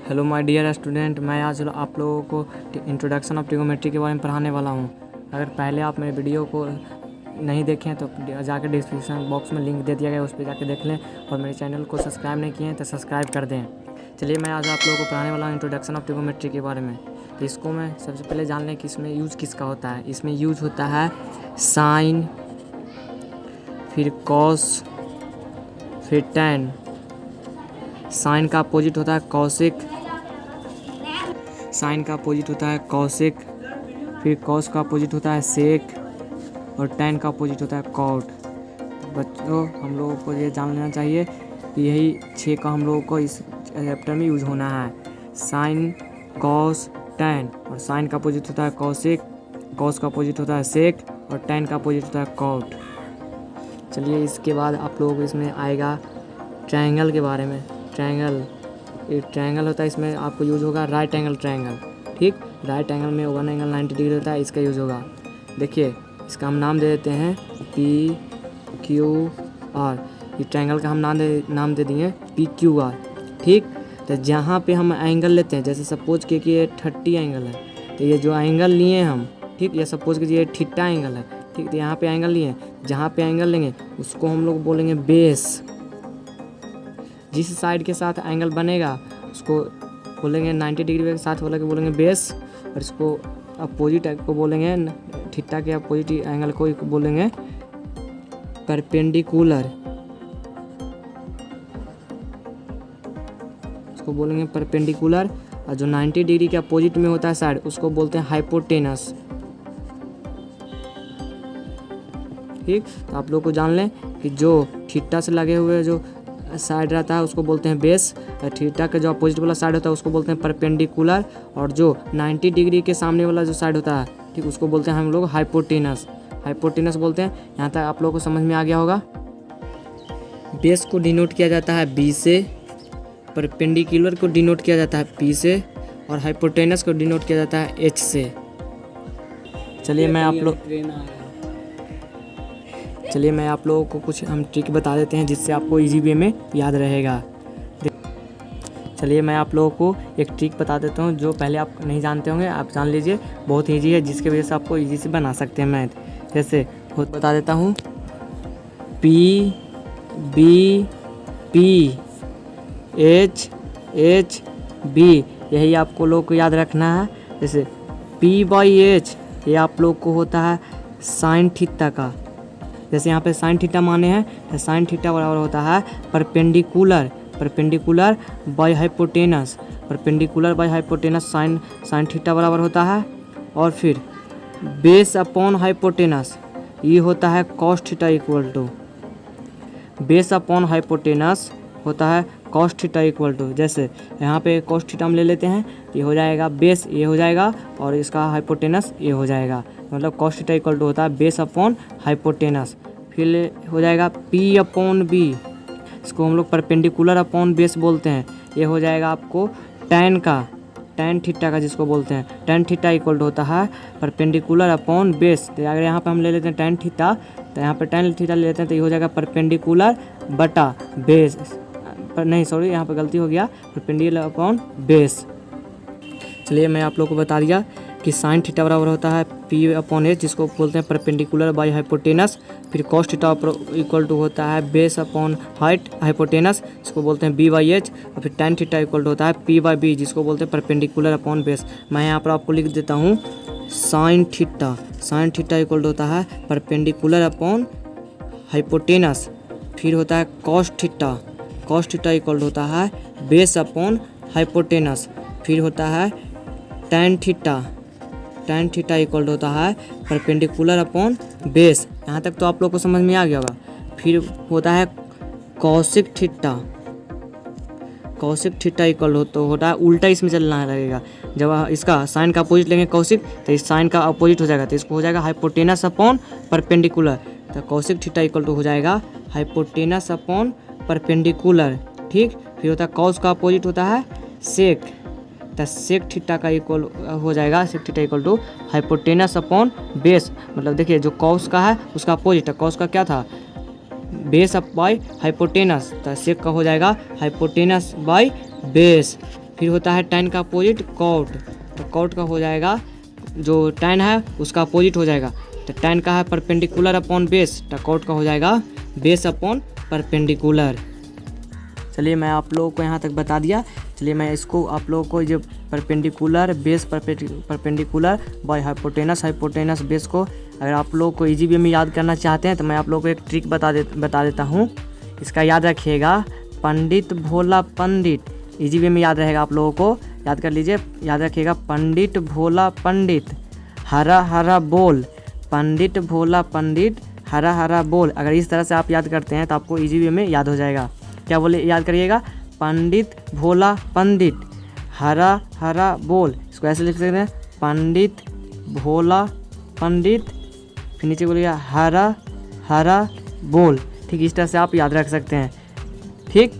Hello my dear student, मैं आज आप लोगों को इंट्रोडक्शन ऑफ ट्रिगोमेट्री के बारे में पढ़ाने वाला हूँ। अगर पहले आप मेरे वीडियो को नहीं देखें तो जाकर डिस्क्रिप्शन बॉक्स में लिंक दे दिया गया, उस पर जाकर देख लें। और मेरे चैनल को सब्सक्राइब नहीं किए हैं तो सब्सक्राइब कर दें। चलिए मैं आज आप लोगों को पढ़ाने वाला हूँ इंट्रोडक्शन ऑफ ट्रिगोमेट्री के बारे में। तो इसको मैं सबसे पहले जान लें कि इसमें यूज़ किसका होता है। इसमें यूज़ होता है साइन, फिर कॉस, फिर टैन। साइन का अपोजिट होता है कॉसिक, साइन का अपोजिट होता है कॉसिक, फिर कॉस का अपोजिट होता है सेक, और टैन का अपोजिट होता है कॉट। बच्चों, हम लोगों को ये जान लेना चाहिए कि यही 6 का हम लोगों को इस चैप्टर में यूज़ होना है। Sine, cos, tan. और साइन का अपोजिट होता है कॉसिक, कॉस का अपोजिट होता है सेक, और टैन का अपोजिट होता है कॉट। चलिए इसके बाद आप लोगों को इसमें आएगा ट्रायंगल के बारे में। ट्रायंगल, एक ट्रायंगल होता है, इसमें आपको यूज़ होगा राइट एंगल ट्रायंगल। ठीक, राइट एंगल में 1 एंगल 90 डिग्री होता है, इसका यूज़ होगा। देखिए इसका हम नाम दे देते हैं PQR। ये ट्रायंगल का हम नाम दे दिए PQR। ठीक, तो जहाँ पे हम एंगल लेते हैं, जैसे सपोज कि ये 30 एंगल है, तो ये जो एंगल लिए हम, ठीक, ये सपोज कीजिए थीटा एंगल है। ठीक, तो यहाँ पे एंगल लिए, जहाँ पे एंगल लेंगे उसको हम लोग बोलेंगे बेस। जिस साइड के साथ एंगल बनेगा उसको बोलेंगे 90 डिग्री के साथ वाला को बोलेंगे बेस, और इसको अपोजिट को बोलेंगे, थीटा के अपोजिट एंगल को बोलेंगे परपेंडिकुलर। उसको बोलेंगे परपेंडिकुलर। और जो 90 डिग्री के अपोजिट में होता है साइड, उसको बोलते हैं हाइपोटेनस। ठीक, तो आप लोग को जान लें कि जो थीटा से लगे हुए जो साइड रहता है उसको बोलते हैं बेस, और थीटा का जो अपोजिट वाला साइड होता है उसको बोलते हैं परपेंडिकुलर, और जो 90 डिग्री के सामने वाला जो साइड होता है, ठीक, उसको बोलते हैं हम लोग हाइपोटेनस। हाइपोटेनस बोलते हैं। यहाँ तक आप लोगों को समझ में आ गया होगा। बेस को डिनोट किया जाता है B से, परपेंडिकुलर को डिनोट किया जाता है P से, और हाइपोटेनस को डिनोट किया जाता है H से। चलिए मैं आप लोगों को कुछ हम ट्रिक बता देते हैं जिससे आपको इजी वे में याद रहेगा। चलिए मैं आप लोगों को एक ट्रिक बता देता हूँ जो पहले आप नहीं जानते होंगे, आप जान लीजिए। बहुत ईजी है, जिसके वजह से आपको इजी से बना सकते हैं मैथ। जैसे बता देता हूँ P B P H H B, यही आपको लोग को याद रखना है। जैसे P/H ये आप लोग को होता है साइन थीटा का। जैसे यहाँ पे साइन थीटा माने हैं, तो साइन थीटा बराबर होता है perpendicular by hypotenuse. Perpendicular by hypotenuse sine theta बराबर होता है। और फिर बेस अपॉन हाइपोटेनस, ये होता है cos theta equal to, base upon hypotenuse होता है कॉस थीटा इक्वल टू। जैसे यहाँ पे कॉस थीटा हम ले लेते हैं, ये हो जाएगा बेस, ये हो जाएगा, और इसका हाइपोटेनस ये हो जाएगा। मतलब कॉस थीटा इक्वल टू होता है बेस अपॉन हाइपोटेनस। फिर हो जाएगा P/B, इसको हम लोग परपेंडिकुलर अपॉन बेस बोलते हैं। ये हो जाएगा आपको टैन थीटा का, जिसको बोलते हैं टैन थीटा इक्वल टू होता है परपेंडिकुलर अपॉन बेस। तो अगर यहाँ पे हम ले लेते हैं टैन थीटा, तो यहाँ पे टैन थीटा ले लेते हैं, तो ये हो जाएगा परपेंडिकुलर बटा बेस। नहीं सॉरी, यहाँ पे गलती हो गया, परपेंडिकुलर अपॉन बेस। चलिए मैं आप लोग को बता दिया कि साइन थीटा बराबर होता है P/H, जिसको बोलते हैं परपेंडिकुलर बाय हाइपोटेनस। फिर कॉस थीटा इक्वल टू होता है बेस अपॉन हाइपोटेनस, जिसको बोलते हैं B/H। और फिर टैन थीटा इक्वल टू होता है P/B, जिसको बोलते हैं परपेंडिकुलर अपॉन बेस। मैं यहाँ पर आपको लिख देता हूँ साइन थीटा इक्वल टू होता है परपेंडिकुलर अपॉन हाइपोटेनस। फिर होता है कॉस थीटा इक्वल टू होता है बेस अपॉन हाइपोटेनस। फिर होता है टैन थीटा इक्वल टू होता है परपेंडिकुलर अपॉन बेस। यहाँ तक तो आप लोग को समझ में आ गया होगा। फिर होता है कॉसिक थीटा इक्वल तो होता है, उल्टा इसमें चलना लगेगा। जब इसका साइन का अपोजिट लेंगे कॉसिक, तो इस साइन का अपोजिट हो जाएगा, तो इसको हो जाएगा हाइपोटेनस अपॉन परपेंडिकुलर। तो कॉसिक थीटा इक्वल टू हो जाएगा हाइपोटेनस अपॉन परपेंडिकुलर। ठीक, फिर होता है कॉस का अपोजिट होता है सेक, तो सेक थीटा का इक्वल हो जाएगा, sec theta equal to hypotenuse upon base. मतलब देखिए जो कॉस का है उसका अपोजिट है, कॉस का क्या था बेस अप बाय हाइपोटेनस, तो सेक का हो जाएगा हाइपोटेनस बाय बेस। फिर होता है tan का अपोजिट cot, तो cot का हो जाएगा जो tan है उसका अपोजिट हो जाएगा, तो tan का है परपेंडिकुलर अपॉन बेस, तो cot का हो जाएगा बेस अपॉन परपेंडिकुलर। चलिए मैं आप लोगों को यहाँ तक बता दिया। चलिए मैं इसको आप लोगों को जो perpendicular base perpendicular by hypotenuse base को अगर आप लोगों को इजी वे में याद करना चाहते हैं तो मैं आप लोगों को एक ट्रिक बता देता हूँ। इसका याद रखिएगा, पंडित भोला पंडित, इजी वे में याद रहेगा आप लोगों को, याद कर लीजिए, याद रखिएगा पंडित भोला पंडित हरा हरा बोल, पंडित भोला पंडित हरा हरा बोल। अगर इस तरह से आप याद करते हैं तो आपको इजी वे में याद हो जाएगा। क्या बोले, याद करिएगा, पंडित भोला पंडित हरा हरा बोल। इसको ऐसे लिख सकते हैं, पंडित भोला पंडित, फिर नीचे बोलिएगा हरा हरा बोल। ठीक इस तरह से आप याद रख सकते हैं। ठीक,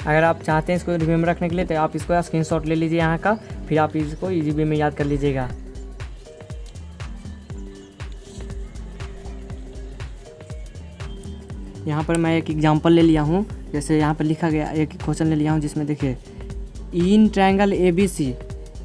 अगर आप चाहते हैं इसको रिमेम्बर रखने के लिए तो आप इसको स्क्रीनशॉट ले लीजिए यहाँ का, फिर आप इसको इजी वे में याद कर लीजिएगा। यहाँ पर मैं एक एग्जांपल ले लिया हूँ, जैसे यहाँ पर लिखा गया एक क्वेश्चन ले लिया हूँ जिसमें देखिए इन ट्रायंगल ABC,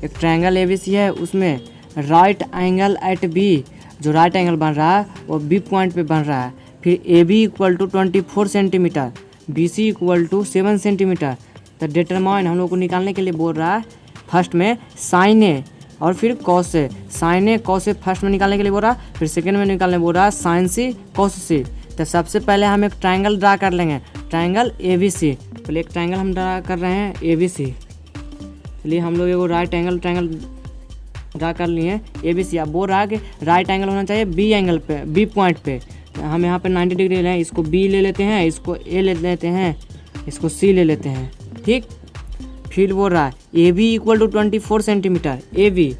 एक ट्रायंगल ABC है, उसमें राइट एंगल एट B, जो राइट एंगल बन रहा है वो B पॉइंट पे बन रहा है। फिर AB equal to 24 centimetre, BC equal to 7 centimetre. तो डिटरमाइन हम लोग को निकालने के लिए बोल रहा है फर्स्ट में साइन ए और फिर cos A, sign A cos A first में निकालने के लिए बोल रहा है, फिर सेकेंड में निकालने बोल रहा है साइन सी कॉस सी। तो सबसे पहले हम एक ट्रायंगल ड्रा कर लेंगे, ट्रायंगल ABC। पहले एक ट्रायंगल हम ड्रा कर रहे हैं ABC। चलिए हम लोग एगो राइट एंगल ट्रायंगल ड्रा कर लिए ABC। अब बोल रहा है कि राइट एंगल होना चाहिए B एंगल पे, B पॉइंट पे। हम यहाँ पे 90 डिग्री ले, इसको B ले लेते हैं, इसको A ले लेते हैं, इसको C ले लेते हैं। ठीक, फिर बोल रहा है AB equal to 24 centimetre. AB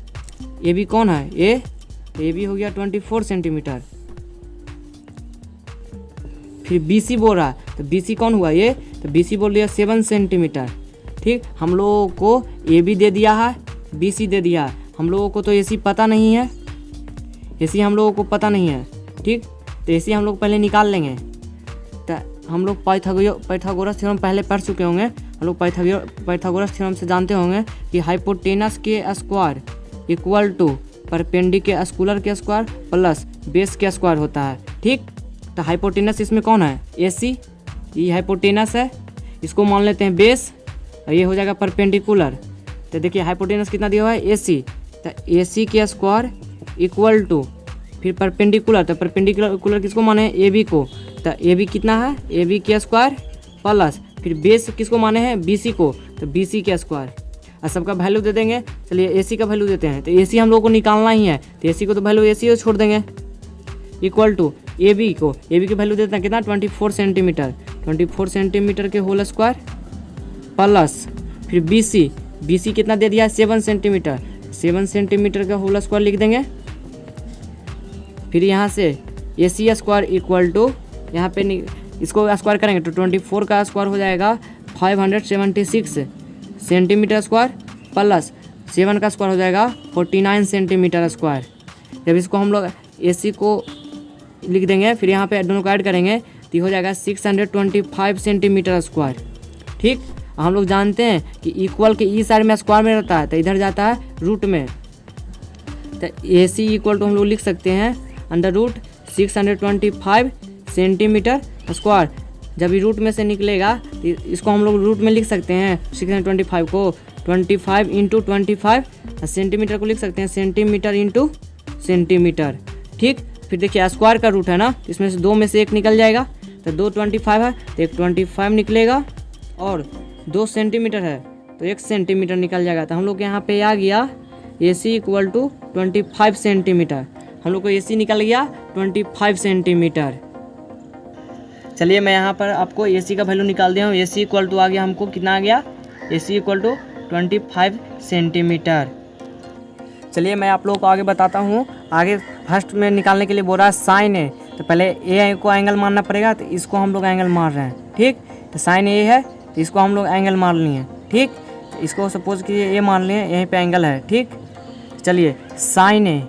कौन है, A, AB हो गया 24 सेंटीमीटर। फिर BC बोल रहा है, तो BC कौन हुआ ये, तो BC बोल दिया 7 सेंटीमीटर। ठीक, हम लोगों को AB दे दिया है, BC दे दिया है, हम लोगों को तो AC पता नहीं है, AC हम लोगों को पता नहीं है। ठीक, तो AC हम लोग पहले निकाल लेंगे। तो हम लोग पाइथागोरस थ्योरम पहले पढ़ चुके होंगे, हम लोग पाइथागोरस थ्योरम से जानते होंगे कि हाइपोटेनस के स्क्वायर इक्वल टू परपेंडिकुलर के स्क्वायर प्लस बेस के स्क्वायर होता है। ठीक, तो हाइपोटेनस इसमें कौन है, AC, ये हाइपोटेनस है, इसको मान लेते हैं बेस और ये हो जाएगा परपेंडिकुलर। तो देखिए हाइपोटेनस कितना दिया हुआ है, AC, तो AC के स्क्वायर इक्वल टू फिर परपेंडिकुलर, तो परपेंडिकुलर किसको माने, AB को, तो AB कितना है, AB के स्क्वायर प्लस फिर बेस किसको माने हैं, BC को, तो BC के स्क्वायर। और सबका वैल्यू दे देंगे। चलिए AC का वैल्यू देते हैं, तो AC हम लोग को निकालना ही है, तो AC को तो वैल्यू AC छोड़ देंगे, इक्वल टू AB को, AB की वैल्यू देते हैं कितना, 24 सेंटीमीटर, 24 सेंटीमीटर के होल स्क्वायर प्लस फिर BC कितना दे दिया है, 7 सेंटीमीटर, 7 सेंटीमीटर का होल स्क्वायर लिख देंगे। फिर यहाँ से AC स्क्वायर इक्वल टू, यहाँ पे इसको स्क्वायर करेंगे तो 24 का स्क्वायर हो जाएगा 576 सेंटीमीटर स्क्वायर प्लस 7 का स्क्वायर हो जाएगा 49 सेंटीमीटर स्क्वायर। जब इसको हम लोग AC को लिख देंगे, फिर यहाँ पे दोनों को ऐड करेंगे तो हो जाएगा 625 सेंटीमीटर स्क्वायर। ठीक, हम लोग जानते हैं कि इक्वल के ई साइड में स्क्वायर में रहता है, तो इधर जाता है रूट में, तो AC इक्वल टू हम लोग लिख सकते हैं अंडर रूट 625 सेंटीमीटर स्क्वायर। जब ये रूट में से निकलेगा तो इसको हम लोग रूट में लिख सकते हैं 625 को, 25 इंटू 25, सेंटीमीटर को लिख सकते हैं सेंटीमीटर इंटू सेंटीमीटर। ठीक, फिर देखिए स्क्वायर का रूट है ना, इसमें से 2 में से 1 निकल जाएगा, तो 2 25 है तो 1 25 निकलेगा, और 2 सेंटीमीटर है तो 1 सेंटीमीटर निकल जाएगा। तो हम लोग यहाँ पे आ गया AC इक्वल टू 25 सेंटीमीटर, हम लोग को AC निकल गया 25 सेंटीमीटर। चलिए मैं यहाँ पर आपको AC का वैल्यू निकाल दिया हूँ। AC इक्वल टू आ गया, हमको कितना आ गया, AC इक्वल टू 25 सेंटीमीटर। चलिए मैं आप लोगों को आगे बताता हूँ। आगे फर्स्ट में निकालने के लिए बोल रहा है साइन ए, तो पहले A को एंगल मारना पड़ेगा, तो इसको हम लोग एंगल मार रहे हैं। ठीक, तो साइन A है तो इसको हम लोग एंगल मार लिए। ठीक, तो इसको सपोज कीजिए A मान लिए, यहीं पे एंगल है। ठीक, चलिए साइन A,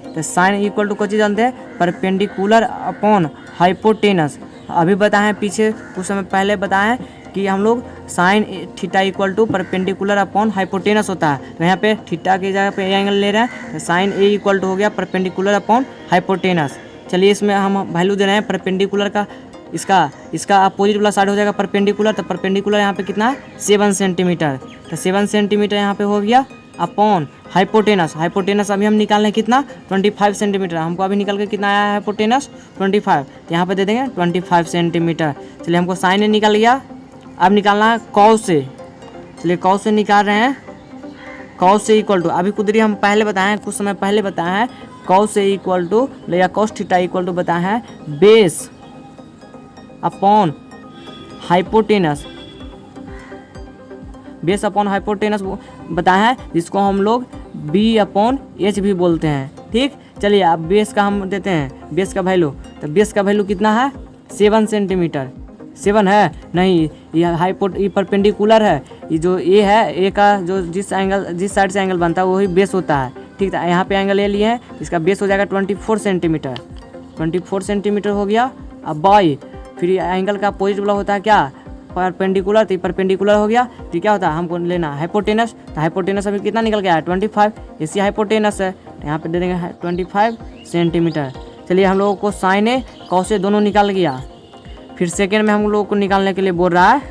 तो साइन इक्वल टू क्या चीज़ जानते हैं, परपेंडिकुलर अपॉन हाइपोटेनस। अभी बताएं, पीछे कुछ समय पहले बताएं कि हम लोग sine theta equal to perpendicular upon hypotenuse होता है। तो यहाँ पे थीटा की जगह पे एंगल ले रहे हैं, तो साइन ए इक्वल टू हो गया परपेंडिकुलर अपॉन हाइपोटेनस। चलिए इसमें हम वैल्यू दे रहे हैं परपेंडिकुलर का, इसका अपोजिट वाला साइड हो जाएगा परपेंडिकुलर। तो परपेंडिकुलर यहाँ पे कितना है 7 सेंटीमीटर। तो 7 सेंटीमीटर यहाँ पे हो गया अपॉन हाइपोटेनस। हाइपोटेनस अभी हम निकाल रहे कितना 25 सेंटीमीटर। हमको अभी निकल के कितना आया है हाइपोटेनस 25। तो यहाँ पे दे देंगे 25 सेंटीमीटर। चलिए हमको साइन ए निकल गया। अब निकालना है कॉस से। चलिए कॉस से निकाल रहे हैं। कॉस से इक्वल टू, अभी कुछ देर हम पहले बताए हैं, कुछ समय पहले बताया है कॉस से इक्वल टू या कॉस थीटा इक्वल टू बताया है base upon hypotenuse. Base upon hypotenuse बताया है, जिसको हम लोग बी अपॉन एच भी बोलते हैं। ठीक, चलिए अब बेस का हम देते हैं बेस का वैल्यू। तो बेस का वैल्यू कितना है 7 सेंटीमीटर। 7 है नहीं, ये परपेंडिकुलर है। ये जो ए है, ए का जो जिस साइड से एंगल बनता है वही बेस होता है। ठीक है, यहाँ पे एंगल ए लिए हैं, इसका बेस हो जाएगा 24 सेंटीमीटर। 24 सेंटीमीटर हो गया। अब बाई फिर एंगल का अपोजिट वाला होता है क्या परपेंडिकुलर। तो परपेंडिकुलर हो गया, फिर क्या होता है हमको लेना हाइपोटेनस। तो हाइपोटेनस अभी कितना निकल गया है 25। इसी हाइपोटेनस है, तो यहाँ पे दे देंगे 25 सेंटीमीटर। चलिए हम लोगों को साइन ए कॉस ए दोनों निकल गया। फिर सेकेंड में हम लोगों को निकालने के लिए बोल रहा है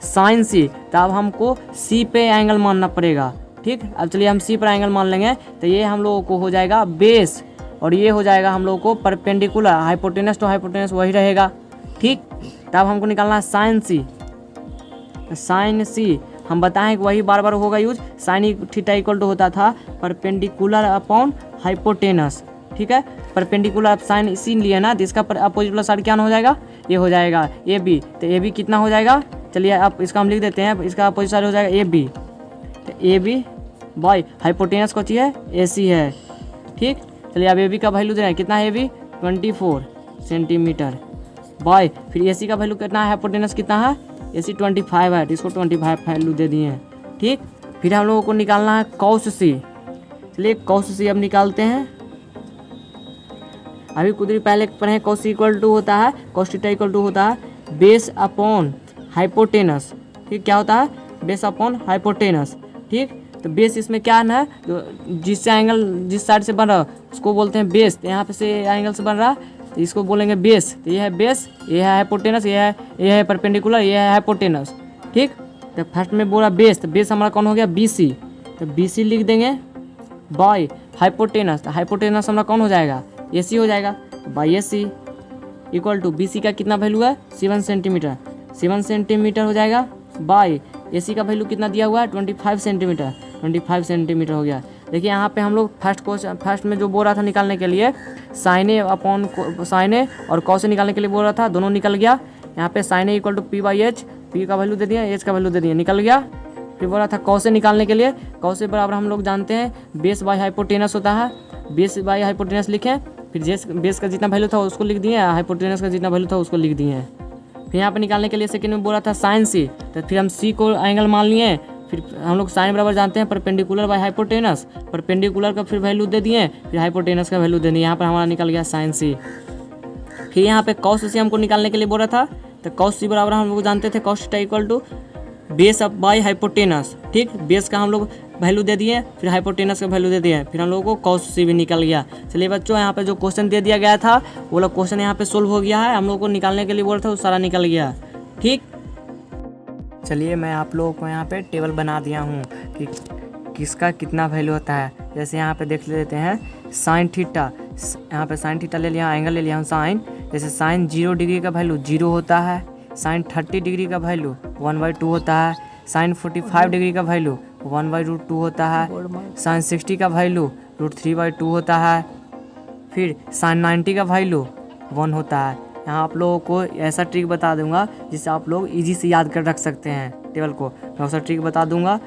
साइन सी। तो अब हमको सी पे एंगल मानना पड़ेगा। ठीक, अब चलिए हम सी पर एंगल मान लेंगे। तो ये हम लोगों को हो जाएगा बेस और ये हो जाएगा हम लोगों को परपेंडिकुलर। हाइपोटेनस तो हाइपोटेनस वही रहेगा। ठीक, तब हमको निकालना है साइन सी। साइन सी हम बताएं कि वही बार बार होगा use. Sine theta equal to होता था परपेंडिकुलर अपॉन हाइपोटेनस। ठीक है, परपेंडिकुलर आप साइन सी लिए ना, तो इसका अपोजिट वाला साइड क्या हो जाएगा, ये हो जाएगा ए बी। तो ए बी कितना हो जाएगा, चलिए अब इसका हम लिख देते हैं, इसका अपोजिट साइड हो जाएगा ए बी। तो ए बी बाई हाइपोटेनस कौन सी है ए सी है। ठीक, चलिए अब ए बी का वैल्यू दे रहे हैं, कितना है ए बी 24 सेंटीमीटर बाय फिर ए सी का वैल्यू कितना है, हाइपोटेनस कितना है ए सी 25 है, तो इसको 25 वैल्यू दे दिए हैं। ठीक, फिर हम लोगों को निकालना है कॉस सी। चलिए कॉस सी अब निकालते हैं। अभी कुछ देर पहले पढ़े कॉस इक्वल टू होता है, कॉस थीटा इक्वल टू होता है बेस अपॉन हाइपोटेनस। ठीक, क्या होता है बेस अपॉन हाइपोटेनस। ठीक, तो बेस इसमें क्या है, जो जिससे एंगल जिस साइड से बन रहा है उसको बोलते हैं बेस। तो यहाँ पे से एंगल से बन रहा है तो इसको बोलेंगे बेस। तो ये है बेस, ये है हाइपोटेनस, ये है परपेंडिकुलर, ये है हाइपोटेनस। ठीक, तो फर्स्ट में बोला बेस, तो बेस हमारा कौन हो गया बी सी। तो बी सी लिख देंगे बाय हाइपोटेनस। तो हाइपोटेनस हमारा कौन हो जाएगा ए सी हो जाएगा, by A C equal to B C का कितना वैल्यू है 7 सेंटीमीटर। 7 सेंटीमीटर हो जाएगा बाई ए सी का वैल्यू कितना दिया हुआ है 25 सेंटीमीटर। 25 सेंटीमीटर हो गया। देखिए यहाँ पे हम लोग फर्स्ट में जो बोल रहा था निकालने के लिए साइन ए अपॉन साइन ए और कॉस से निकालने के लिए बोल रहा था, दोनों निकल गया। यहाँ पे sine A equal to P by H, P का वैल्यू दे दिया, एच का वैल्यू दे दिया, निकल गया। फिर बोल रहा था कॉस से निकालने के लिए, कॉस से बराबर हम लोग जानते हैं बेस बाई हाइपोटेनस होता है। बेस बाई हाइपोटेनस लिखें, फिर बेस का जितना वैल्यू था उसको लिख दिए, हाइपोटेनस का जितना वैल्यू था उसको लिख दिए। फिर यहाँ पे निकालने के लिए सेकंड में बोल रहा था साइन सी। तो फिर हम सी को एंगल मान लिए। फिर हम लोग साइन बराबर जानते हैं परपेंडिकुलर बाय हाइपोटेनस। परपेंडिकुलर का फिर वैल्यू दे दिए, फिर हाइपोटेनस का वैल्यू दे दिए। यहाँ पर हमारा निकल गया साइन सी। फिर यहाँ पे कॉस सी हमको निकालने के लिए बोल रहा था। तो कॉस सी बराबर हम लोग जानते थे cos theta equal to base up by hypotenuse. ठीक, बेस का हम लोग वैल्यू दे दिए, फिर हाइपोटेनस का वैल्यू दे दिए, फिर हम लोगों को कॉस सी भी निकल गया। चलिए बच्चों, यहाँ पे जो क्वेश्चन दे दिया गया था वो वाला क्वेश्चन यहाँ पे सोल्व हो गया है। हम लोग को निकालने के लिए बोल रहा था वो सारा निकल गया। ठीक, चलिए मैं आप लोगों को यहाँ पे टेबल बना दिया हूँ कि किसका कितना वैल्यू होता है। जैसे यहाँ पे देख लेते हैं साइन थीटा, यहाँ पे साइन थीटा ले लिया, एंगल ले लिया हम साइन। जैसे साइन 0 डिग्री का वैल्यू 0 होता है, साइन 30 डिग्री का वैल्यू 1/2 होता है, साइन 45 डिग्री का वैल्यू 1/√2 होता है, साइन 60 का वैल्यू √3/2 होता है, फिर साइन 90 का वैल्यू 1 होता है। यहाँ आप लोगों को ऐसा ट्रिक बता दूंगा जिससे आप लोग इजी से याद कर रख सकते हैं टेबल को। मैं वैसा ट्रिक बता दूंगा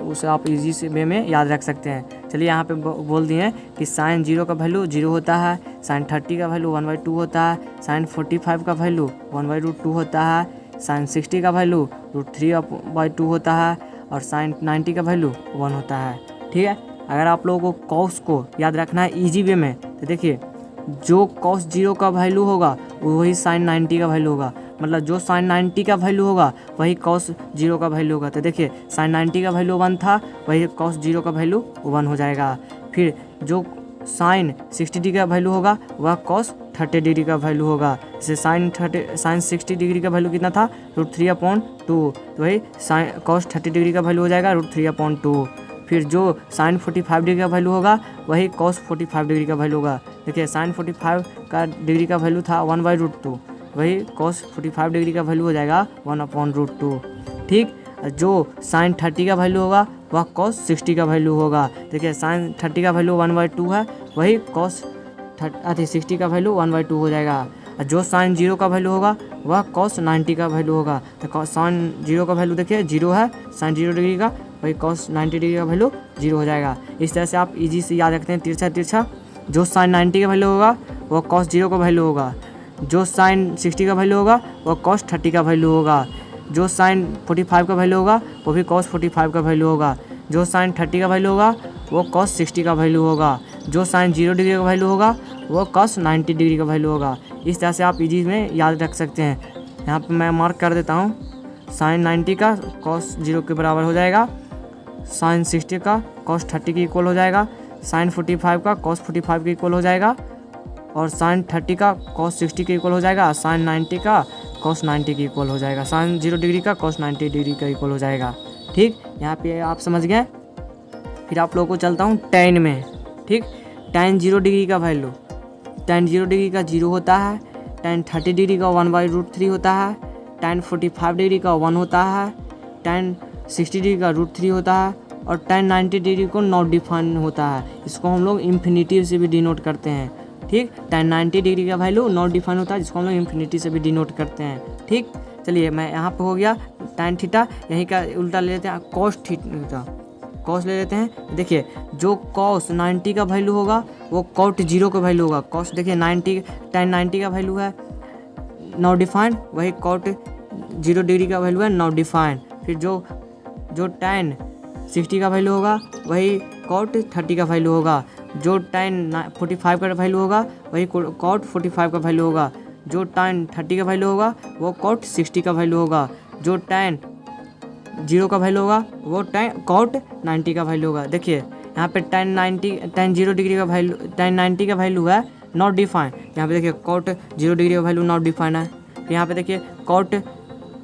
उसे आप इजी से वे में याद रख सकते हैं। चलिए यहाँ पे बोल दिए कि साइन 0 का वैल्यू 0 होता है, साइन 30 का वैल्यू 1/2 होता है, साइन 45 का वैल्यू 1/√2 होता है, साइन 60 का वैल्यू √3/2 होता है और साइन 90 का वैल्यू 1 होता है। ठीक है, अगर आप लोगों को कॉस को याद रखना है ईजी वे में तो देखिए जो कॉस 0 का वैल्यू होगा वही साइन 90 का वैल्यू होगा, मतलब जो साइन 90 का वैल्यू होगा वही कॉस 0 का वैल्यू होगा। तो देखिए साइन 90 का वैल्यू 1 था, वही कॉस 0 का वैल्यू 1 हो जाएगा। फिर जो साइन 60 डिग्री का वैल्यू होगा वह कॉस 30 डिग्री का वैल्यू होगा। जैसे साइन 60 डिग्री का वैल्यू कितना था, √3/2, तो वही साइन कॉस 30 डिग्री का वैल्यू हो जाएगा √3/2। फिर जो साइन 45 डिग्री का वैल्यू होगा वही कॉस 45 डिग्री का वैल्यू होगा। देखिए साइन 45 का डिग्री का वैल्यू था 1/√2, वही कॉस 45 डिग्री का वैल्यू हो जाएगा 1/√2। ठीक, जो साइन 30 का वैल्यू होगा वह कॉस 60 का वैल्यू होगा। देखिए साइन 30 का वैल्यू 1/2 है, वही कॉस 60 का वैल्यू 1/2 हो जाएगा। और जो साइन 0 का वैल्यू होगा वह कॉस 90 का वैल्यू होगा। तो साइन 0 का वैल्यू देखिए 0 है, साइन 0 डिग्री का, वही कॉस 90 डिग्री का वैल्यू 0 हो जाएगा। इस तरह से आप इजी से याद रखते हैं तिरछा तिरछा। जो साइन 90 का वैल्यू होगा वह कॉस 0 का वैल्यू होगा, जो साइन 60 का वैल्यू होगा वह कॉस 30 का वैल्यू होगा, जो साइन 45 का वैल्यू होगा वो भी कॉस 45 का वैल्यू होगा, जो साइन 30 का वैल्यू होगा वो कॉस 60 का वैल्यू होगा, जो साइन 0 डिग्री का वैल्यू होगा वो कॉस 90 डिग्री का वैल्यू होगा। इस तरह से आप इजी में याद रख सकते हैं। यहाँ पर मैं मार्क कर देता हूँ, साइन 90 का कॉस 0 के बराबर हो जाएगा, साइन 60 का कॉस 30 के इक्वल हो जाएगा, साइन 45 का कॉस 45 के इक्वल हो जाएगा, और साइन 30 का कॉस 60 के इक्वल हो जाएगा, साइन 90 का कॉस 90 के इक्वल हो जाएगा, साइन 0 डिग्री का कॉस 90 डिग्री का इक्वल हो जाएगा। ठीक, यहाँ पे आप समझ गए। फिर आप लोगों को चलता हूँ टैन में। ठीक, टैन 0 डिग्री का वैल्यू, टैन 0 डिग्री का 0 होता है, टैन 30 डिग्री का 1/√3 होता है, टैन 45 डिग्री का 1 होता है, टैन 60 डिग्री का √3 होता है, और टैन 90 डिग्री को नॉट डिफाइन होता है। इसको हम लोग इन्फिनिटी से भी डिनोट करते हैं। ठीक, टैन 90 डिग्री का वैल्यू नॉट डिफाइन होता है, जिसको हम लोग इन्फिनिटी से भी डिनोट करते हैं। ठीक, चलिए मैं यहाँ पे हो गया टैन थीटा, यहीं का उल्टा ले लेते हैं कॉस थीटा, कॉस ले लेते हैं। देखिए जो कॉस 90 का वैल्यू होगा वो कॉट 0 का वैल्यू होगा। कॉस देखिए 90 टैन 90 का वैल्यू है नॉट डिफाइन, वही कॉट 0 डिग्री का वैल्यू है नॉट डिफाइन। फिर जो टैन 60 का वैल्यू होगा वही कॉट 30 का वैल्यू होगा, जो टैन 45 का वैल्यू होगा वही कॉट 45 का वैल्यू होगा, जो टैन 30 का वैल्यू होगा वो कॉट 60 का वैल्यू होगा, जो टैन 0 का वैल्यू होगा वो कॉट 90 का वैल्यू होगा। देखिए यहाँ पे टैन 0 डिग्री का वैल्यू, टैन 90 का वैल्यू है नॉट डिफाइन, यहाँ पे देखिए कॉट 0 डिग्री का वैल्यू नॉट डिफाइन है। फिर यहाँ पे देखिए कॉट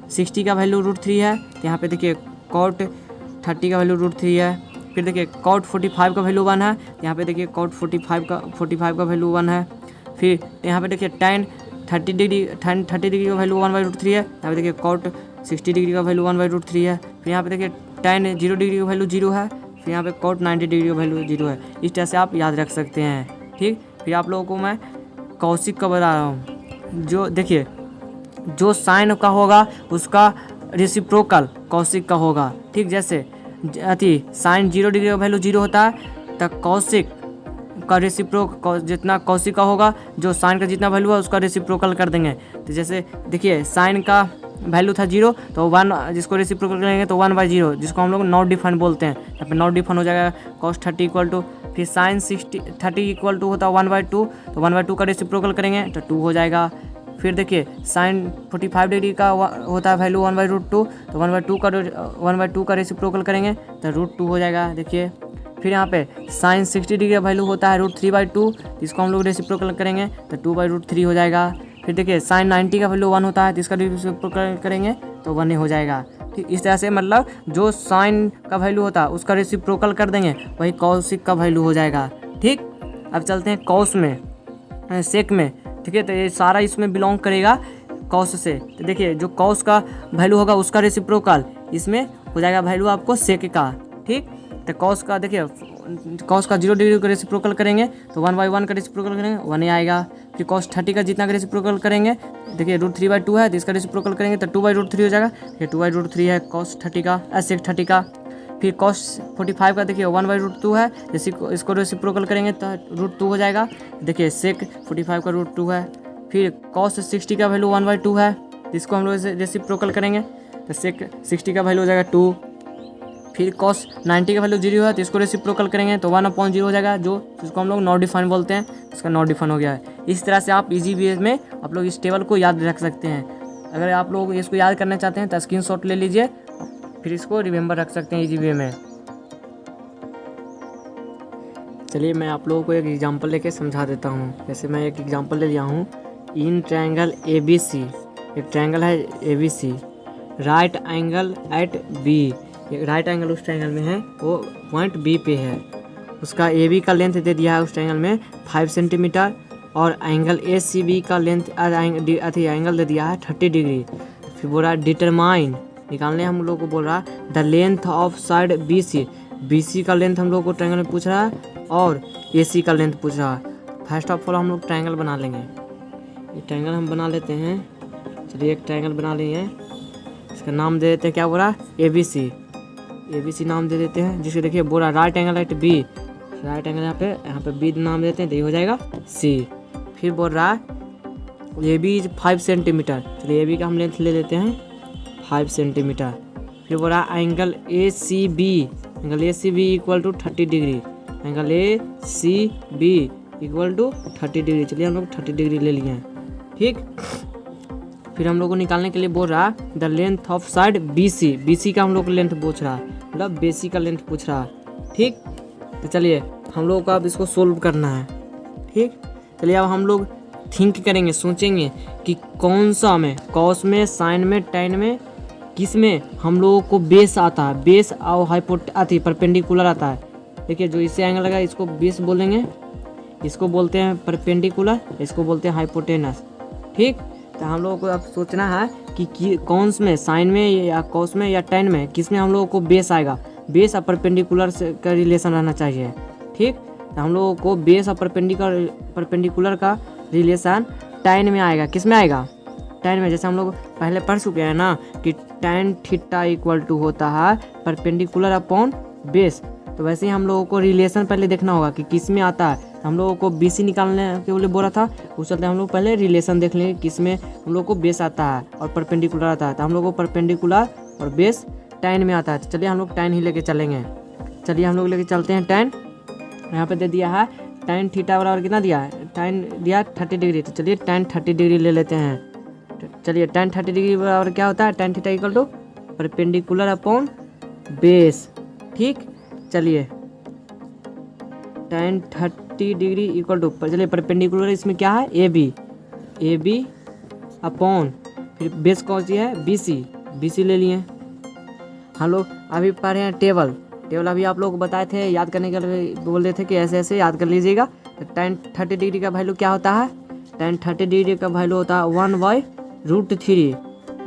60 का वैल्यू √3 है, यहाँ पे देखिए कॉट 30 का वैल्यू √3 है। फिर देखिए कॉट 45 का वैल्यू 1 है, यहाँ पे देखिए कॉट 45 का वैल्यू 1 है। फिर यहाँ पे देखिए टैन 30 डिग्री का वैल्यू 1/√3 है, यहाँ पे देखिए कॉट 60 डिग्री का वैल्यू 1/√3 है। फिर यहाँ पे देखिए टैन 0 डिग्री का वैल्यू 0 है, फिर यहाँ पे कॉट 90 डिग्री का वैल्यू 0 है। इस तरह से आप याद रख सकते हैं। ठीक, फिर आप लोगों को मैं कौशिक का बता रहा हूँ। जो देखिए जो साइन का होगा उसका रेसिप्रोकल कौशिक का होगा। ठीक, जैसे साइन 0 डिग्री का वैल्यू 0 होता है तो कौशिक का जितना कौशिक का होगा, जो साइन का जितना वैल्यू है उसका रेसिप्रोकल कर देंगे। तो जैसे देखिए साइन का वैल्यू था 0 तो 1, जिसको रेसिप्रोकल करेंगे तो 1/0, जिसको हम लोग नॉट डिफाइन बोलते हैं। यहाँ पे नॉट डिफाइन हो जाएगा कॉस 30 इक्वल टू, फिर साइन 30 इक्वल टू होता है 1/2, तो 1/2 का रेसिप्रोकल करेंगे तो 2 हो जाएगा। फिर देखिए साइन 45 डिग्री का होता है वैल्यू 1/√2, तो 1/2 का रेसिप्रोकल करेंगे तो √2 हो जाएगा। देखिए फिर यहाँ पे साइन 60 डिग्री का वैल्यू होता है √3/2, इसको हम लोग रेसिप्रोकल करेंगे तो 2/√3 हो जाएगा। फिर देखिए साइन 90 का वैल्यू 1 होता है तो इसका रेसिप्रोकल करेंगे तो 1 ही हो जाएगा। ठीक, इस तरह से मतलब जो साइन का वैल्यू होता है उसका रेसिप्रोकल कर देंगे वही कौशिक का वैल्यू हो जाएगा। ठीक, अब चलते हैं कॉस में, सेक में। ठीक है, तो ये सारा इसमें बिलोंग करेगा कॉस से। तो देखिए जो कॉस का वैल्यू होगा उसका रेसिप्रोकल इसमें हो जाएगा वैल्यू आपको सेक का। ठीक, तो कॉस का देखिए कॉस का 0 डिग्री का रेसिप्रोकल करेंगे तो 1/1 का रेसिप्रोकल करेंगे 1 ही आएगा। फिर कॉस 30 का जितना का रेसिप्रोकल करेंगे, देखिए √3/2 है तो इसका रेसिप्रोकल करेंगे तो 2/√3 हो जाएगा। फिर 2/√3 है कॉस 30 का, सेक 30 का। फिर कॉस 45 का देखिए 1/√2 है, जैसे इसको रेसिप्रोकल करेंगे तो √2 हो जाएगा। देखिए सेक 45 का √2 है। फिर कॉस 60 का वैल्यू 1/2 है, जिसको हम लोग रेसिप्रोकल करेंगे तो सेक 60 का वैल्यू हो जाएगा 2। फिर कॉस 90 का वैल्यू 0 है तो इसको रेसिप्रोकल करेंगे तो 1/0 हो जाएगा, जिसको हम लोग नॉट डिफाइन बोलते हैं, इसका नॉट डिफाइन हो गया है। इस तरह से आप इजी वे में आप लोग इस टेबल को याद रख सकते हैं। अगर आप लोग इसको याद करना चाहते हैं तो स्क्रीनशॉट ले लीजिए, फिर इसको रिमेंबर रख सकते हैं इजी वे में। चलिए मैं आप लोगों को एक एग्जांपल लेके समझा देता हूँ। जैसे मैं एक एग्जांपल ले लिया हूँ, इन ट्रायंगल ABC, एक ट्रायंगल है ABC, right angle at B, right angle उस ट्रायंगल में है, वो पॉइंट B पे है, उसका AB का लेंथ दे दिया है उस ट्रायंगल में 5 सेंटीमीटर, और एंगल ACB का लेंथ एंगल दे दिया है 30 डिग्री। फिर बोल रहा है डिटरमाइन, निकालने हम लोग को बोल रहा है the length of side BC का लेंथ हम लोग को ट्रायंगल में पूछ रहा है, और AC का लेंथ पूछ रहा है। फर्स्ट ऑफ ऑल हम लोग ट्रायंगल बना लेंगे, ये ट्रायंगल हम बना लेते हैं। चलिए एक ट्रायंगल बना लिए, इसका नाम दे देते हैं, क्या बोल रहा है ABC नाम दे देते हैं, जिसको देखिए बोल रहा है right angle at B, right angle यहाँ पे B नाम देते हैं, तो ये हो जाएगा C। फिर बोल रहा है AB 5 सेंटीमीटर, चलिए AB का हम लेंथ ले लेते हैं 5 सेंटीमीटर। फिर बोल रहा है angle ACB equal to 30 degree, angle ACB equal to 30 degree, चलिए हम लोग 30 डिग्री ले लिए हैं, ठीक। फिर हम लोग को निकालने के लिए बोल रहा है the length of side BC का हम लोग को लेंथ पूछ रहा है, मतलब BC का लेंथ पूछ रहा है, ठीक। तो चलिए हम लोग को अब इसको सोल्व करना है, ठीक। चलिए अब हम लोग थिंक करेंगे, सोचेंगे कि कौन सा में, कॉस में, साइन में, टैन में, किस में हम लोगों को बेस आता है, बेस और परपेंडिकुलर आता है। देखिए जो इससे एंगल लगा इसको बेस बोलेंगे, इसको बोलते हैं परपेंडिकुलर, इसको बोलते हैं हाइपोटेनस, ठीक। तो हम लोगों को अब सोचना है कि कौन में, साइन में या कॉस में या टैन में, किस में हम लोगों को बेस आएगा, बेस और परपेंडिकुलर से का रिलेशन रहना चाहिए, ठीक। तो हम लोगों को बेस और परपेंडिकुलर का रिलेशन टैन में आएगा, किस में आएगा, टैन में। जैसे हम लोग पहले पढ़ चुके हैं ना कि टैन थीटा इक्वल टू होता है परपेंडिकुलर अपॉन बेस, तो वैसे ही हम लोगों को रिलेशन पहले देखना होगा कि किस में आता है। हम लोगों को BC निकालने के लिए बोला था, उस चलते हम लोग पहले रिलेशन देख लेंगे किस में हम लोग को बेस आता है और परपेंडिकुलर आता है। तो हम लोग को परपेंडिकुलर और बेस टैन में आता है, चलिए हम लोग टैन ही लेके चलेंगे। चलिए हम लोग लेके चलते हैं टैन, यहाँ पे दे दिया है टैन थीटा बराबर कितना दिया है, टैन दिया 30 डिग्री, तो चलिए टैन 30 डिग्री ले लेते हैं। चलिए टैन 30 डिग्री बराबर क्या होता है, tan theta equal to perpendicular upon base, ठीक। चलिए टैन 30 डिग्री इक्वल टू, चलिए परपेंडिकुलर इसमें क्या है AB अपॉन, फिर बेस कौन सी है BC ले लिए। हम लोग अभी पढ़ रहे हैं टेबल अभी आप लोग को बताए थे, याद करने के लिए बोल रहे थे कि ऐसे ऐसे याद कर लीजिएगा। तो टैन 30 डिग्री का वैल्यू क्या होता है, टैन 30 डिग्री का वैल्यू होता है 1/√3।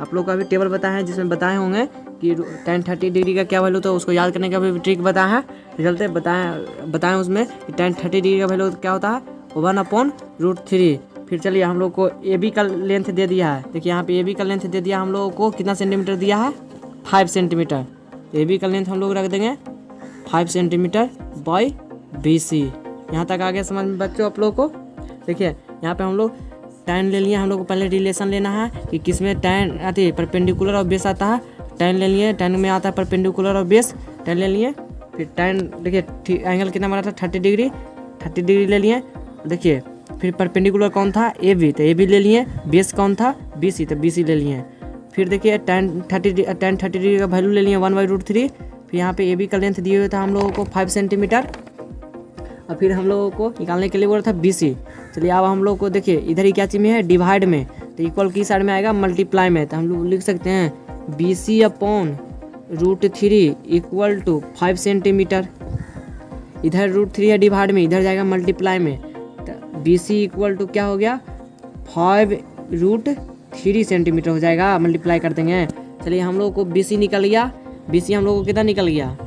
आप लोग को अभी टेबल बताए हैं जिसमें बताए होंगे कि टैन 30 डिग्री का क्या वैल्यू था, उसको याद करने का भी ट्रिक बताया है, चलते बताएं उसमें कि टैन 30 डिग्री का वैल्यू क्या होता है 1/√3। फिर चलिए हम लोग को AB का लेंथ दे दिया है, देखिए यहाँ पे AB का लेंथ दे दिया हम लोगों को कितना सेंटीमीटर दिया है 5 सेंटीमीटर। AB का लेंथ हम लोग रख देंगे 5 सेंटीमीटर बाई BC। यहाँ तक आ गया समझ में बच्चों आप लोगों को। देखिए यहाँ पे हम लोग टैन ले लिए, हम लोग को पहले रिलेशन लेना है कि किस में टैन आती है परपेंडिकुलर और बेस आता है, टैन ले लिए, टैन में आता है परपेंडिकुलर और बेस, टैन ले लिए। फिर टैन देखिए एंगल कितना बना था 30 डिग्री ले लिए। देखिए फिर परपेंडिकुलर कौन था AB, तो AB ले लिए, बेस कौन था BC, तो BC ले लिए। फिर देखिए टैन 30 डिग्री का वैल्यू ले लिए 1/√3। फिर यहाँ पे AB का लेंथ दिए हुए था हम लोगों को 5 सेंटीमीटर, और फिर हम लोगों को निकालने के लिए बोला था BC। चलिए अब हम लोग को देखिए इधर ही क्या चीज़ में है, डिवाइड में, तो इक्वल की साइड में आएगा मल्टीप्लाई में, तो हम लोग लिख सकते हैं BC upon √3 equal to 5 centimetre. इधर √3 है डिवाइड में, इधर जाएगा मल्टीप्लाई में, तो BC इक्वल टू क्या हो गया 5√3 सेंटीमीटर हो जाएगा, मल्टीप्लाई कर देंगे। चलिए हम लोग को BC निकल गया, BC हम लोग को कितना निकल गया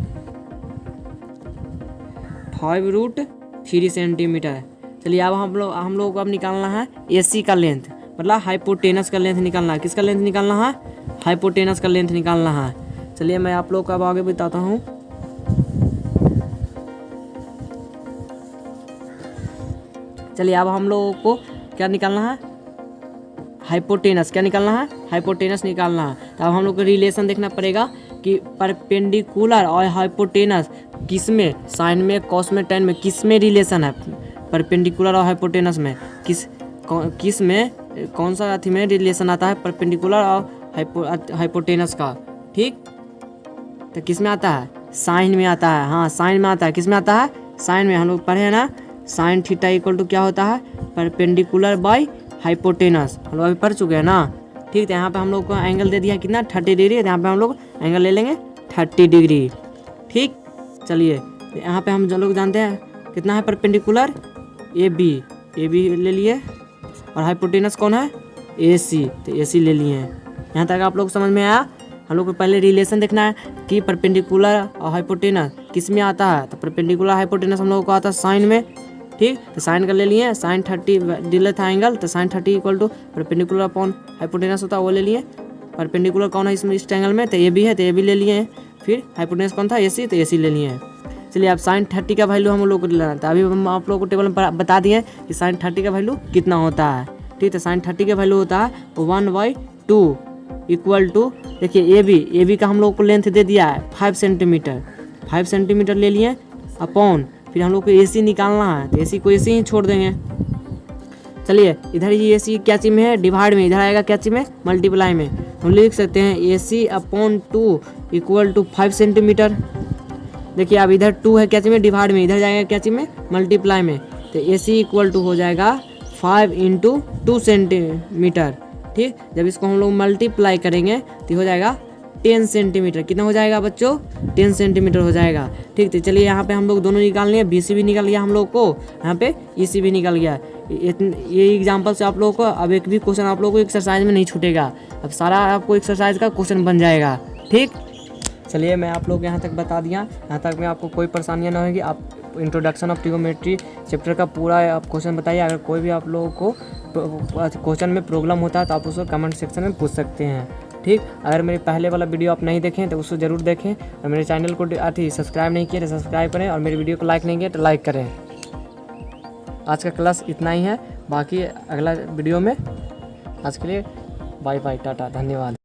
5√3 सेंटीमीटर। चलिए अब हम लोग को अब निकालना है AC का लेंथ, मतलब हाइपोटेनस का लेंथ निकालना है। किसका लेंथ निकालना है, हाइपोटेनस का लेंथ निकालना है। चलिए मैं आप लोग को अब आगे बताता हूँ। चलिए अब हम लोगों को क्या निकालना है, हाइपोटेनस। क्या निकालना है, हाइपोटेनस निकालना है। तो अब हम लोग को रिलेशन देखना पड़ेगा कि परपेंडिकुलर और हाइपोटेनस किस में, साइन में, कॉस में, टैन में, किस में रिलेशन है परपेंडिकुलर और हाइपोटेनस में, किस में कौन सा अथी में रिलेशन आता है परपेंडिकुलर और हाइपोटेनस का। ठीक, तो किस में आता है, साइन में आता है। हाँ साइन में आता है, किस में आता है, साइन में। हम लोग पढ़े हैं ना, साइन थीटा इक्वल टू क्या होता है, परपेंडिकुलर बाय हाइपोटेनस, हम लोग अभी पढ़ चुके हैं ना। ठीक, तो यहाँ पे हम लोग को एंगल दे दिया कितना, 30 डिग्री। तो यहाँ पे हम लोग एंगल ले लेंगे 30 डिग्री। ठीक, चलिए यहाँ पे हम जो लोग जानते हैं कितना है परपेंडिकुलर, ए बी ले लिए, और हाइपोटेनस कौन है, ए सी, तो ए सी ले लिए हैं। यहाँ तक आप लोग समझ में आया। हम लोग को पहले रिलेशन देखना है कि परपेंडिकुलर और हाइपोटेनस किस में आता है। तो परपेंडिकुलर हाइपोटेनस हम लोग को आता है साइन में। ठीक, तो साइन का ले लिए, साइन 30 दिले था एंगल, तो sine 30 equal to perpendicular upon hypotenuse होता है, वो ले लिए। परपेंडिकुलर कौन है इसमें, इस एंगल में, तो ए बी है, तो ए बी ले लिए हैं। फिर हाइपोटेनस कौन था, ए सी, तो ए सी ले लिए हैं। चलिए अब साइन 30 का वैल्यू हम लोग को लेना था। अभी हम आप लोगों को टेबल में बता दिए कि साइन 30 का वैल्यू कितना होता है। ठीक, तो साइन 30 का वैल्यू होता है 1/2 इक्वल टू, देखिए ए बी का हम लोग को लेंथ दे दिया है 5 सेंटीमीटर, 5 सेंटीमीटर ले लिए अपॉन, फिर हम लोग को ए सी निकालना है, तो ए सी को ए सी ही छोड़ देंगे। चलिए इधर ये ए सी क्या चीज में है, डिवाइड में, इधर आएगा क्या चीज में, मल्टीप्लाई में। हम लिख सकते हैं ए सी अपॉन 2 इक्वल टू 5 सेंटीमीटर। देखिए अब इधर 2 है क्या चीज में, डिवाइड में, इधर जाएगा क्या चीज में, मल्टीप्लाई में, तो ए सी इक्वल टू हो जाएगा 5 × 2 सेंटीमीटर। ठीक, जब इसको हम लोग मल्टीप्लाई करेंगे तो हो जाएगा 10 सेंटीमीटर। कितना हो जाएगा बच्चों, 10 सेंटीमीटर हो जाएगा। ठीक, तो चलिए यहाँ पे हम लोग दोनों निकाल लिए, बी सी भी निकल गया हम लोग को, यहाँ पे ई सी भी निकल गया। ये एग्जाम्पल से आप लोगों को अब एक भी क्वेश्चन आप लोगों को एक्सरसाइज में नहीं छूटेगा, अब सारा आपको एक्सरसाइज का क्वेश्चन बन जाएगा। ठीक, चलिए मैं आप लोग यहाँ तक बता दिया, यहाँ तक में आपको कोई परेशानियाँ ना होगी। आप इंट्रोडक्शन ऑफ ट्रिगोनोमेट्री चैप्टर का पूरा आप क्वेश्चन बताइए। अगर कोई भी आप लोगों को क्वेश्चन में प्रॉब्लम होता है तो आप उसको कमेंट सेक्शन में पूछ सकते हैं। ठीक, अगर मेरे पहले वाला वीडियो आप नहीं देखें तो उसको ज़रूर देखें, और मेरे चैनल को सब्सक्राइब नहीं किया तो सब्सक्राइब करें, और मेरी वीडियो को लाइक नहीं किया तो लाइक करें। आज का क्लास इतना ही है, बाकी अगला वीडियो में। आज के लिए बाय बाय, टाटा, धन्यवाद।